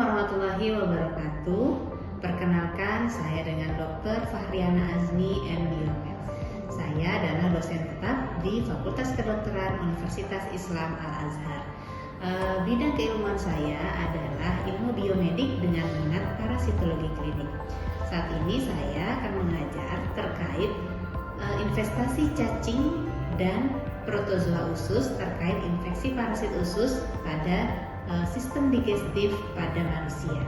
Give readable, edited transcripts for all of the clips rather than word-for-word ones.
warahmatullahi wabarakatuh. Perkenalkan, saya dengan Dr. Fahriana Azmi MD. Saya adalah dosen tetap di Fakultas Kedokteran Universitas Islam Al-Azhar. Bidang keilmuan saya adalah ilmu biomedik dengan minat parasitologi klinik. Saat ini saya akan mengajar terkait investasi cacing dan protozoa usus terkait infeksi parasit usus pada sistem digestif pada manusia.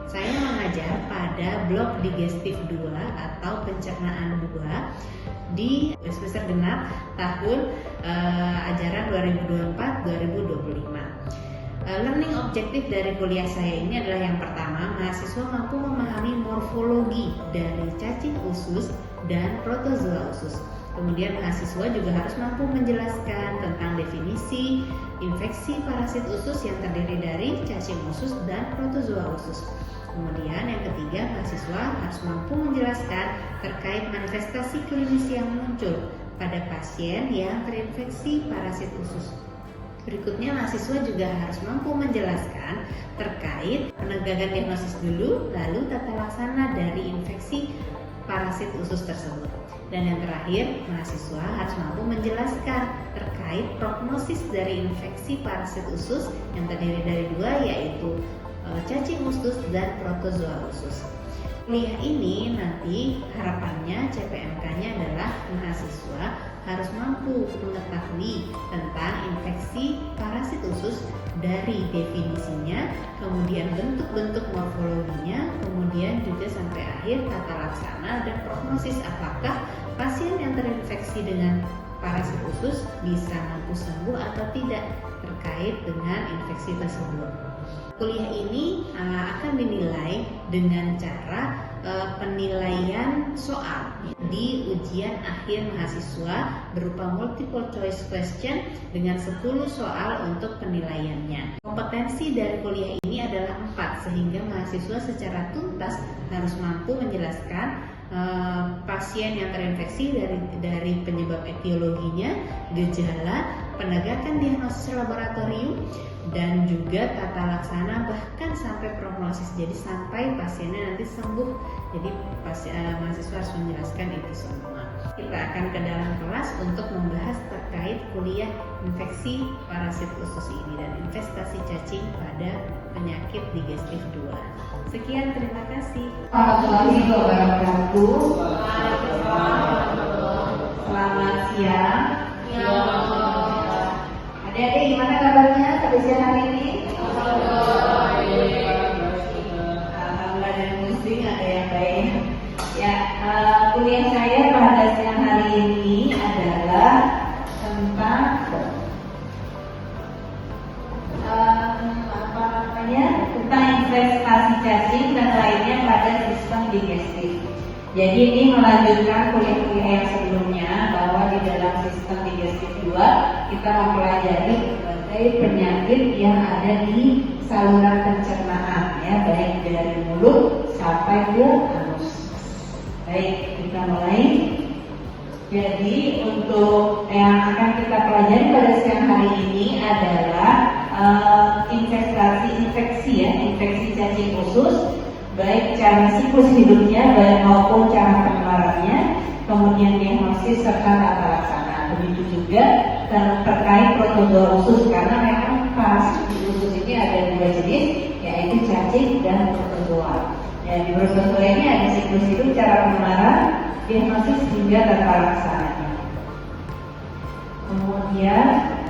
Saya mengajar pada blok digestif 2 atau pencernaan 2 di semester genap tahun ajaran 2024-2025. Learning objektif dari kuliah saya ini adalah yang pertama, mahasiswa mampu memahami morfologi dari cacing usus dan protozoa usus. Kemudian mahasiswa juga harus mampu menjelaskan tentang definisi infeksi parasit usus yang terdiri dari cacing usus dan protozoa usus. Kemudian yang ketiga, mahasiswa harus mampu menjelaskan terkait manifestasi klinis yang muncul pada pasien yang terinfeksi parasit usus. Berikutnya, mahasiswa juga harus mampu menjelaskan terkait penegakan diagnosis dulu, lalu tata laksana dari infeksi parasit usus tersebut. Dan yang terakhir, mahasiswa harus mampu menjelaskan terkait prognosis dari infeksi parasit usus yang terdiri dari dua, yaitu cacing usus dan protozoa usus. Kuliah ini nanti harapannya CPMK-nya adalah mahasiswa harus mampu mengetahui tentang infeksi parasit usus dari definisinya, kemudian bentuk-bentuk morfologinya, kemudian juga sampai akhir tata laksana dan prognosis apakah pasien yang terinfeksi dengan parasit usus bisa mampu sembuh atau tidak terkait dengan infeksi tersebut. Kuliah ini akan dinilai dengan cara penilaian soal di ujian akhir mahasiswa berupa multiple choice question dengan 10 soal untuk penilaiannya. Kompetensi dari kuliah ini adalah 4, sehingga mahasiswa secara tuntas harus mampu menjelaskan pasien yang terinfeksi dari penyebab etiologinya, gejala, penegakan diagnosis laboratorium, dan juga tata laksana bahkan sampai prognosis, jadi sampai pasiennya nanti sembuh. Jadi mahasiswa harus menjelaskan itu semua. Kita akan ke dalam kelas untuk membahas terkait kuliah infeksi parasit usus ini dan investasi cacing pada penyakit digestif 2. Sekian, terima kasih. Warahmatullahi wabarakatuh. Selamat siang. Adik-adik, gimana kabarnya pada siang hari ini? Alhamdulillah, dan muslim ada yang baik. Ya, kuliah saya pada siang hari ini adalah tentang tentang investasi cacing dan lainnya pada sistem digestif. Jadi ini melanjutkan kuliah-kuliah yang sebelumnya, bahwa di dalam sistem digestif 2 kita mempelajari berbagai penyakit yang ada di saluran pencernaan, ya, baik dari mulut sampai ke anus. Baik, kita mulai. Jadi untuk yang akan kita pelajari pada siang hari ini adalah infeksi cacing usus, baik cara siklus hidupnya maupun cara penularannya, kemudian diagnosis serta tata laksana. Begitu juga terkait protozoa usus, karena memang parasit usus ini ada 2 jenis, yaitu cacing dan protozoa. Dan di protozoa ini ada siklus hidup, cara penularan, diagnosis hingga tata laksananya. Kemudian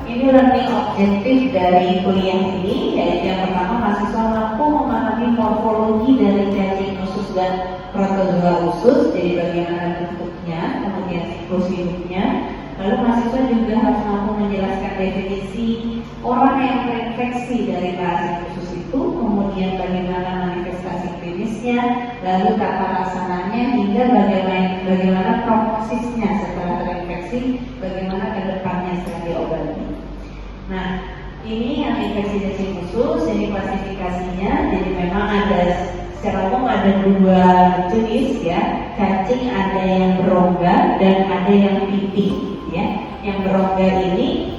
ini learning objektif dari kuliah ini, yaitu yang pertama, mahasiswa mampu memahami morfologi dari cacing usus dan protozoa usus, jadi bagaimana bentuknya, kemudian siklus hidupnya. Lalu mahasiswa juga harus mampu menjelaskan definisi orang yang terinfeksi dari parasit usus itu, kemudian bagaimana manifestasi klinisnya, lalu tata laksananya, hingga bagaimana prognosisnya setelah terinfeksi, bagaimana ke depannya setelah diobati. Nah, ini yang infeksi cacing usus, ini klasifikasinya. Jadi memang secara umum ada 2 jenis, ya. Cacing ada yang berongga dan ada yang pipih, ya. Yang berongga ini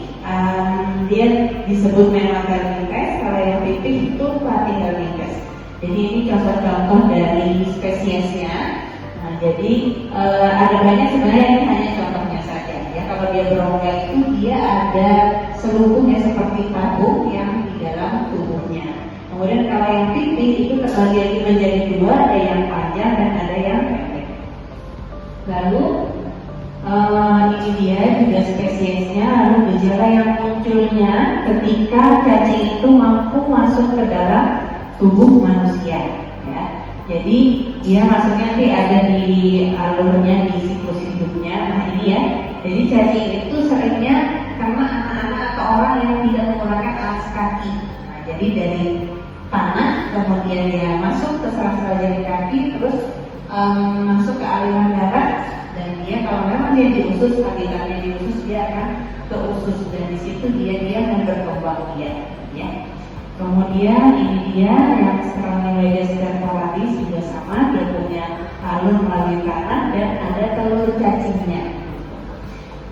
dia disebut memang gallingfest, kalau yang pipih itu platyhelminthes. Jadi ini contoh-contoh dari spesiesnya. Nah, jadi ada banyak sebenarnya, ini hanya contohnya saja ya. Kalau dia berongga itu dia ada selubungnya seperti tabung yang di dalam tubuhnya. Kemudian kalau yang pipih itu terbagi lagi menjadi dua, ada yang panjang dan ada yang pendek. Lalu ini dia juga spesiesnya. Lalu gejala yang munculnya ketika cacing itu mampu masuk ke dalam tubuh manusia ya. Jadi dia masuknya nanti ada di alurnya, di siklus hidupnya. Nah ini ya, jadi cacing itu seringnya karena anak-anak atau orang yang tidak menggunakan alas kaki. Nah, jadi dari tanah kemudian dia masuk ke sela-sela jari kaki, terus masuk ke aliran darah, dan dia kalau memang dia di usus, habitatnya di usus, dia akan ke usus, dan di situ dia berkembang biak ya. Kemudian ini dia yang Serraniloides stercoralis juga sama, dia punya alur melalui tanah dan ada telur cacingnya.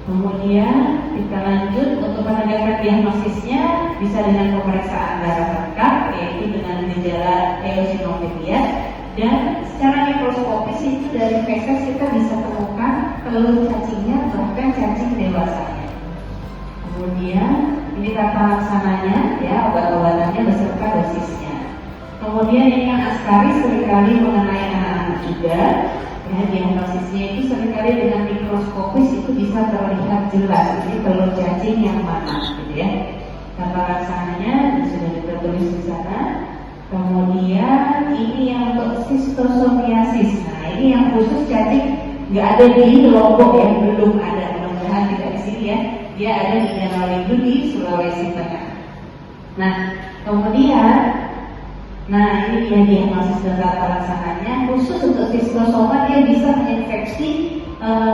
Kemudian kita lanjut untuk penegakan diagnosisnya bisa dengan pemeriksaan darah lengkap, yaitu dengan gejala eosinofilia, dan secara mikroskopis itu dari feses kita bisa temukan telur cacingnya, bahkan cacing dewasanya. Kemudian ini tata laksananya ya, obat-obatannya beserta dosisnya. Kemudian ini yang Ascaris seringkali mengenai anak-anak juga. Ya, diagnosisnya itu seringkali dengan mikroskopis itu bisa terlihat jelas ini telur cacing yang mana, gitu ya. Tata laksananya sudah ditulis di sana. Kemudian ini yang untuk sistosomiasis. Nah ini yang khusus cacing nggak ada di Lombok ya, belum ada, mudah-mudahan tidak di sini ya. Dia ada di Jawa di Sulawesi Tengah. Nah kemudian, nah ini dia diagnosis dan tata laksananya. Khusus untuk sistosoma dia bisa menginfeksi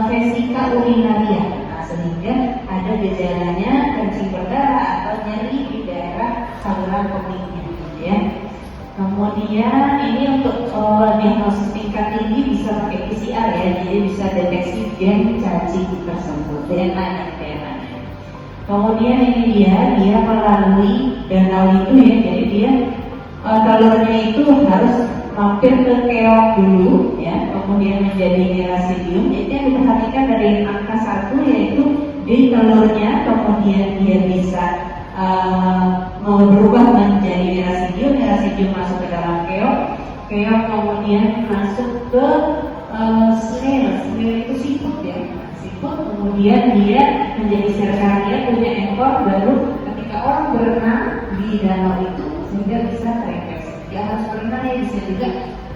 vesika urinaria. Nah sehingga ada gejalanya kencing berdarah atau nyeri di daerah saluran kemihnya, ya. Kemudian ini untuk diagnosis tingkat tinggi bisa pakai PCR ya, jadi bisa deteksi gen cacing tersebut, DNA-nya. Kemudian ini dia melalui danau itu ya, jadi dia telurnya itu harus mampir ke keok dulu ya, kemudian menjadi nerasidium. Jadi yang diperhatikan dari angka 1 yaitu di telurnya, kemudian dia bisa berubah menjadi nerasidium masuk ke dalam keok kemudian masuk ke snail itu siput ya, siput, kemudian dia menjadi serkaria, punya ekor, baru ketika orang berenang di danau itu sehingga bisa terinfeksi. Dia harus berenang ya, bisa juga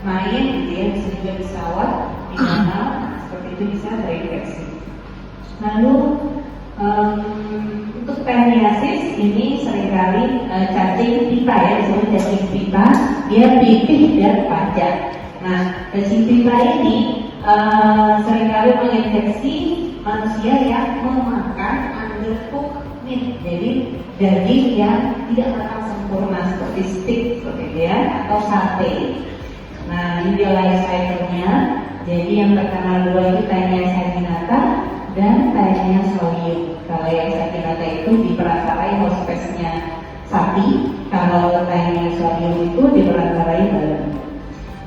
main gitu ya, bisa juga pesawat di danau, seperti itu bisa terinfeksi. Lalu untuk teniasis ini seringkali cacing pipa ya, disebut cacing pipa, dia pipih dan panjang. Nah, cacing pipa ini seringkali menginfeksi manusia yang memakan undercooked meat, jadi daging yang tidak matang sempurna seperti steak seperti dia atau sate. Nah, ini dia life cycle-nya. Jadi yang terkenal dua itu Taenia saginata dan Taenia solium. Kalau yang saginata itu diperantarai hospesnya sapi, kalau Taenia solium itu diperantarai babi.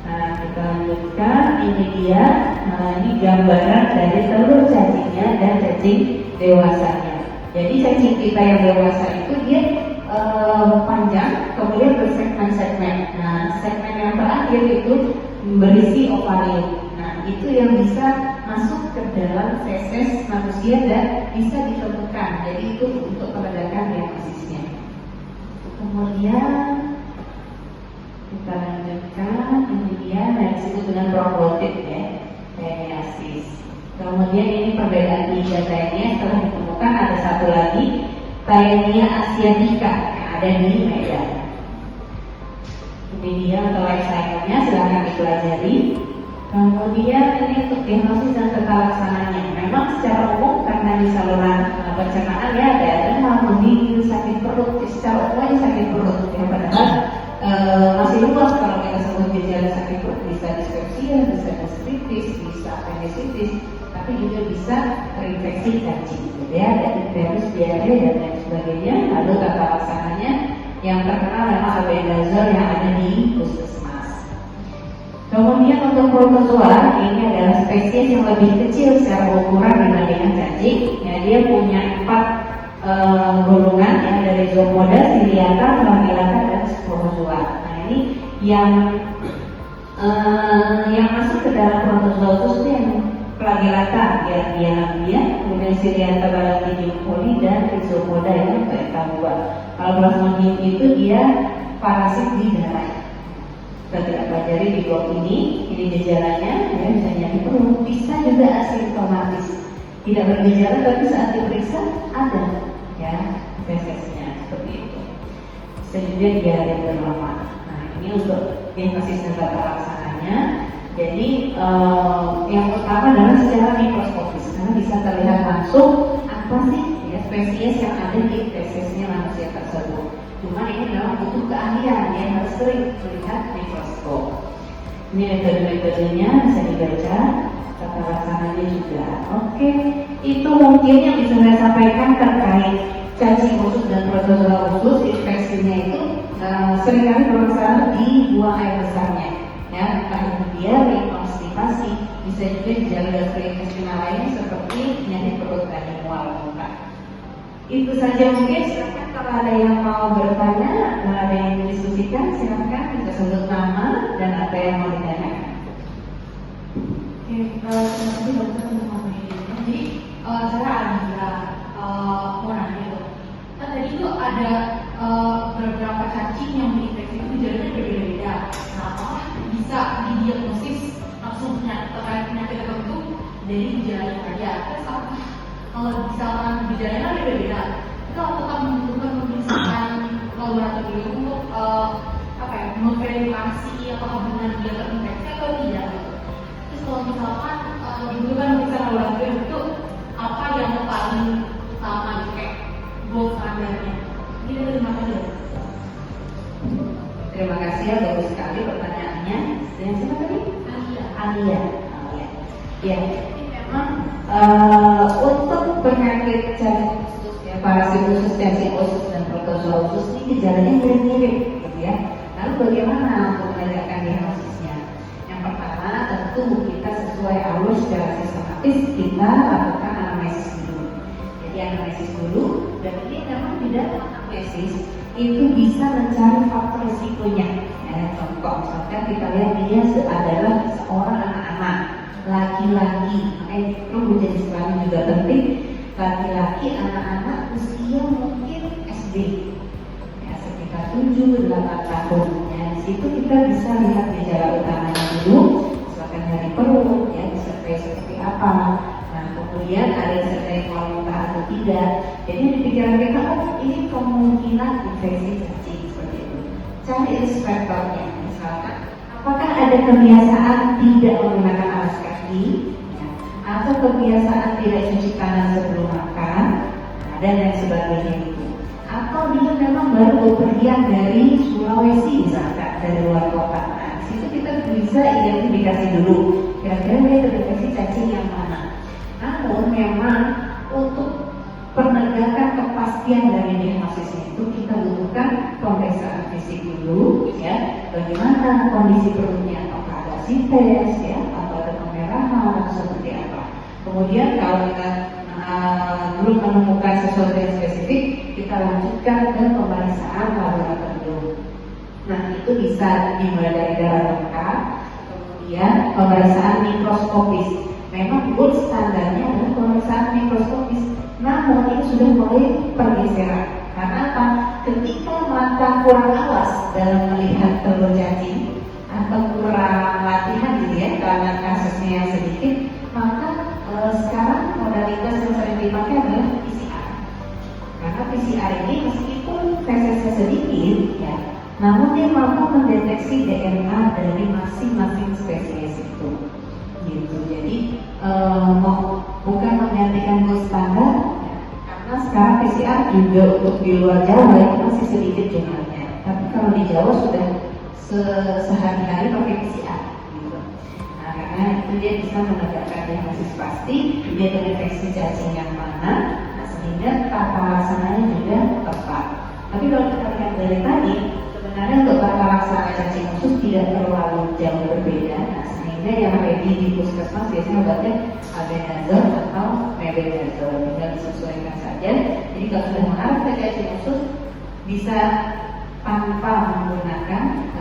Nah, kita lanjutkan. Ini dia. Nah, ini gambaran dari telur cacingnya dan cacing dewasanya. Jadi cacing kita yang dewasa itu dia panjang, kemudian bersegmen-segmen. Nah, segmen yang terakhir itu berisi ovarium. Nah, itu yang bisa masuk ke dalam feses manusia dan bisa ditemukan. Jadi itu untuk penegakan diagnosisnya. Kemudian kita lanjutkan. Ini dia disebut dengan proglotid ya, teniasis. Kemudian ini perbedaan di Taenia setelah ditemukan ada satu lagi, Taenia asiatica yang ada di Medan. Ini dia untuk life cycle-nya, silahkan dipelajari. Kemudian ini untuk diagnosis dan tata laksananya. Memang secara umum karena di saluran pencernaan ya ada demam, menggigil, sakit perut, secara umum aja sakit perut. Ya, padahal masih luas kalau kita sebut gejala sakit perut, bisa dispepsia, bisa gastritis, bisa appendicitis, tapi juga bisa terinfeksi cacing, ya, dari virus diare dan lain sebagainya. Lalu tata laksananya yang terkenal memang albendazole yang ada di puskesmas. untuk protozoa, ini adalah spesies yang lebih kecil secara ukuran dibandingkan cacing. Ya, dia punya 4 golongan, yang dari zoopoda, ciliata, flagellata, dan sporozoa. Nah, ini yang masuk ke dalam protozoa itu yang flagellata, dia, kemudian ciliata, balagidium coli, dan rhizopoda yang beta-2. Kalau plasmodium itu dia parasit di darah. Kita tidak pelajari di blok ini gejalanya, ya, bisa nyari perut, bisa juga asimptomatis, tidak bergejala tapi saat diperiksa ada, ya, fesesnya seperti itu. Bisa juga diare berlama. Nah, ini untuk diagnosis dan tata laksananya. Jadi yang utama adalah secara mikroskopis, karena bisa terlihat langsung apa sih ya spesies yang ada di fesesnya manusia tersebut. Cuma ini memang butuh keahlian, yang harus sering melihat mikroskop. Ini metode-metodenya bisa dibaca, tata laksananya juga. Oke, itu mungkin yang bisa saya sampaikan terkait cacing usus dan protozoa usus. Infeksinya itu seringkali bermasalah di buang air besarnya, ya, entah itu dia konstipasi, bisa juga gejala gastrointestinal lainnya seperti penyakit perut dan mual muntah. Itu saja mungkin. Silakan kalau ada yang mau bertanya, ada yang didiskusikan, silakan bisa sebut nama dan apa yang mau ditanyakan. Oke, terima kasih dokter untuk ngobrolnya. Jadi saya ada mau nanya tuh. Kan tadi tuh ada beberapa cacing yang terinfeksi itu gejalanya berbeda-beda. Nah, apakah bisa didiagnosis langsung terkait penyakit tertentu dari gejalanya saja? Terus kalau misalkan gejalanya berbeda, itu apakah membutuhkan pemeriksaan laboratorium untuk memverifikasi apakah benar dia terinfeksi atau tidak gitu. Terus kalau misalkan dibutuhkan pemeriksaan laboratorium itu apa yang paling utama gitu, kayak gold standarnya? Ini terima kasih. Terima kasih ya, bagus sekali pertanyaannya. Dan siapa tadi? Alia. Ya, memang untuk penyakit cacing usus, ya, parasit usus, cacing usus dan protozoa usus ini gejalanya mirip-mirip, gitu ya. Lalu bagaimana untuk menegakkan diagnosisnya? Yang pertama tentu kita sesuai alur secara sistematis kita lakukan anamnesis dulu. Jadi anamnesis dulu, dan ini memang di dalam anamnesis itu bisa mencari faktor risikonya. Ya, contoh misalkan kita lihat dia adalah seorang anak-anak laki-laki, itu menjadi selalu juga penting. Laki-laki anak-anak usia mungkin SD, ya, sekitar 7-8 tahun. Ya, di situ kita bisa lihat gejala utamanya dulu, misalkan dari perut, ya, disertai seperti apa. Nah, kemudian ada disertai mual-muntah atau tidak. Jadi di pikiran kita, oh ini kemungkinan infeksi cacing seperti itu. Cari risk factornya, misalkan apakah ada kebiasaan tidak menggunakan alas kaki, ya, atau kebiasaan tidak cuci tangan sebelum makan, dan lain sebagainya itu. Atau dia memang baru bepergian dari Sulawesi misalkan, dari luar kota. Nah, di situ kita bisa identifikasi dulu kira-kira dia terinfeksi cacing yang mana. Namun memang untuk penegakan kepastian dari diagnosisnya itu kita butuhkan pemeriksaan fisik dulu, ya, bagaimana kondisi perutnya, apakah ada sites, ya, atau ada kemerahan atau seperti apa. Kemudian kalau kita belum menemukan sesuatu yang spesifik, kita lanjutkan ke pemeriksaan laboratorium. Nah, itu bisa dimulai dari darah lengkap, kemudian pemeriksaan mikroskopis. Memang gold standarnya adalah pemeriksaan mikroskopis. Namun ini sudah mulai pergeseran. Karena apa? Ketika mata kurang awas dalam melihat telur cacing atau kurang latihan gitu ya, karena kasusnya yang sedikit, maka sekarang modalitas yang sering dipakai adalah PCR. Karena PCR ini meskipun fesesnya sedikit, ya, namun dia mampu mendeteksi DNA dari masing-masing spesies itu. Gitu. Jadi bukan menggantikan gold standar, ya, karena sekarang PCR juga untuk di luar Jawa itu masih sedikit jumlahnya. Tapi kalau di Jawa sudah sehari-hari pakai PCR. Gitu. Nah, karena itu dia bisa menegakkan diagnosis pasti dia terinfeksi cacing yang mana, nah, sehingga tata laksananya juga tepat. Tapi kalau kita lihat dari tadi, sebenarnya untuk tata laksana cacing usus tidak terlalu jauh berbeda. Nah, sehingga yang ready di puskesmas biasanya obatnya albendazole atau mebendazole, tinggal disesuaikan saja. Jadi kalau sudah mengarah ke cacing usus bisa tanpa menggunakan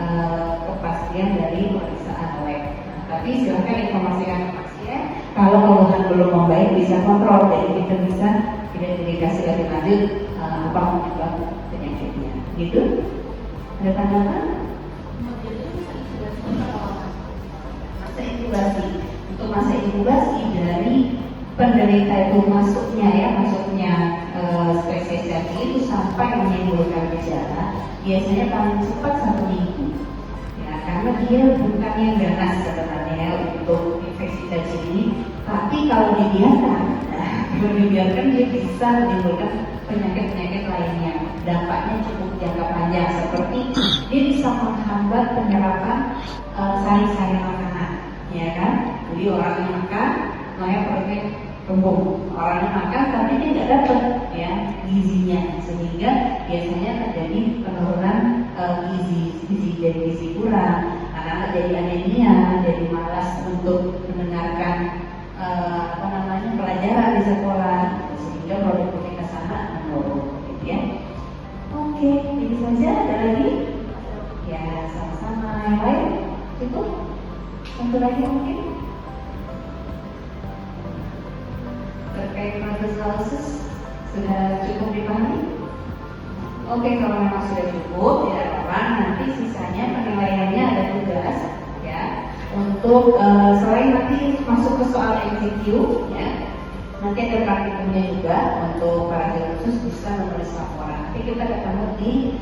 kepastian dari pemeriksaan lab. Nah, tapi silakan informasikan ke pasien. Kalau keluhan belum membaik bisa kontrol, jadi kita bisa identifikasi lebih lanjut apa penyebab penyakitnya. Gitu? Ada tanggapan? Masa inkubasi. Untuk masa inkubasi dari penderita itu masuknya spesialisasi itu sampai menimbulkan gejala, biasanya paling cepat 1 minggu. Ya, karena dia bukan yang ganas sebenarnya untuk infeksi cacing ini, tapi kalau dibiarkan dia bisa menimbulkan penyakit-penyakit lainnya. Dampaknya cukup jangka panjang, seperti dia bisa menghambat penyerapan sari-sari makanan, ya kan? Jadi orangnya makan, makanya perutnya kembung. Orangnya makan, tapi dia tidak dapat ya gizinya, sehingga biasanya terjadi penurunan gizi kurang. Anak-anak jadi anemia, jadi malas untuk mendengarkan pelajaran di sekolah, sehingga produktivitas anak menurun, gitu ya. Oke, ini saja. Ada lagi? Ya, sama-sama. Yang lain cukup? Satu lagi mungkin terkait proses sudah cukup dipahami? Oke, kalau memang sudah cukup, tidak apa-apa. Nanti sisanya penilaiannya ada tugas, ya. Untuk selain nanti masuk ke soal MCQ, ya. Nanti ada praktikumnya juga untuk para khusus bisa menulis laporan. Nanti kita ketemu di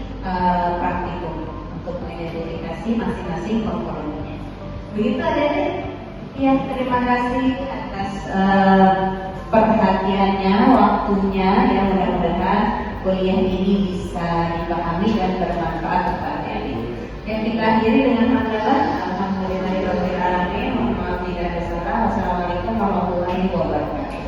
praktikum untuk mengidentifikasi masing-masing portfolionya. Begitu adik-adik. Ya, terima kasih atas perhatiannya, waktunya. Ya, mudah-mudahan kuliah ini bisa dipahami dan bermanfaat untuk adik-adik. Yang kita akhiri dengan hamdalah. Alhamdulillahirabbil alamin. Mohon maaf jika ada salah. Wassalamualaikum warahmatullahi wabarakatuh.